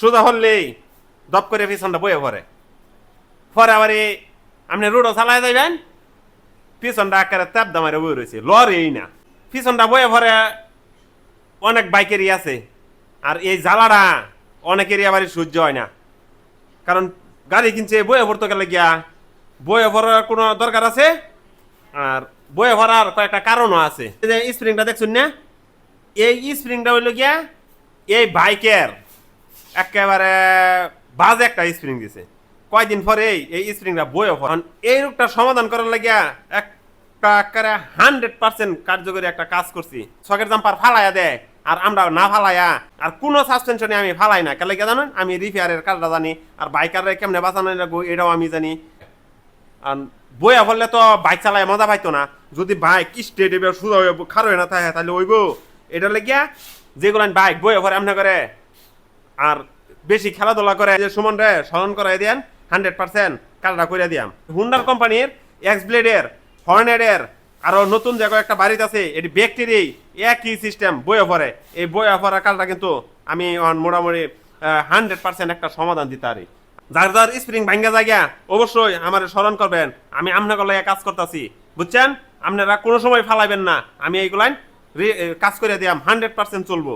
সোজা হলেই দপ করে পিছনটা বয়ে পড়ে পরে আবার আপনি রোডও চালায় যাইবেন পিছনটা আকারে চাপ দামারে বয়ে রয়েছে লরেই না পিছনটা বয়ে পড়ে অনেক বাইকেরই আছে আর এই জ্বালাটা অনেকেরই আবার সহ্য হয় না কারণ গাড়ি কিনছে বয়ে পড়তে গেলে গিয়া বয়ে পড়ার কোনো দরকার আছে আর বয়ে ভরার কয়েকটা কারণও আছে এই যে স্প্রিংটা দেখছেন না এই স্প্রিংটা হইল গিয়া এই বাইকের একেবারে বাজে একটা স্প্রিং দিছে কয়দিন পরে এই স্প্রিংটা বয়ে ভরান এই রোগটা সমাধান করার লাগিয়া একটা একেবারে 100% কার্যকরী একটা কাজ করছি ছকের জাম্পার ফালাইয়া দেয় আর আমরা না ফালাইয়া আর কোনো সাসপেনশনে আমি ফালাই না কেন জানেন আমি রিপেয়ারের কাজটা জানি আর বাইকাররা কেমনে বাঁচানো লাগবো এটাও আমি জানি আর বইয়া বললে তো বাইক চালায় মজা পাইতো না যদি বাইক স্টেট এবার সুদা খারো না থাকে তাহলে ওইব এটা লেগিয়া যেগুলো বাইক বইয়া ভরে এমনি করে আর বেশি খেলাধুলা করে যে সুমন রে স্মরণ করাই দেন 100% কাজটা করে দিয়াম হুন্ডার কোম্পানির এক্স ব্লেডের হর্নেডের আরো নতুন যে একটা বাড়িতে আছে এটি ব্যাকটেরিয়াই একই সিস্টেম বইয়া ভরে এই বইয়া ভরা কাজটা কিন্তু আমি মোটামুটি 100% একটা সমাধান দিতে পারি যার যার স্প্রিং ভাঙ্গা জায়গা অবশ্যই আমার স্মরণ করবেন আমি আপনাকে লইয়া কাজ করতেছি বুঝছেন আপনারা কোনো সময় ফালাইবেন না আমি এইগুলাই কাজ করে দিয়াম 100% চলবো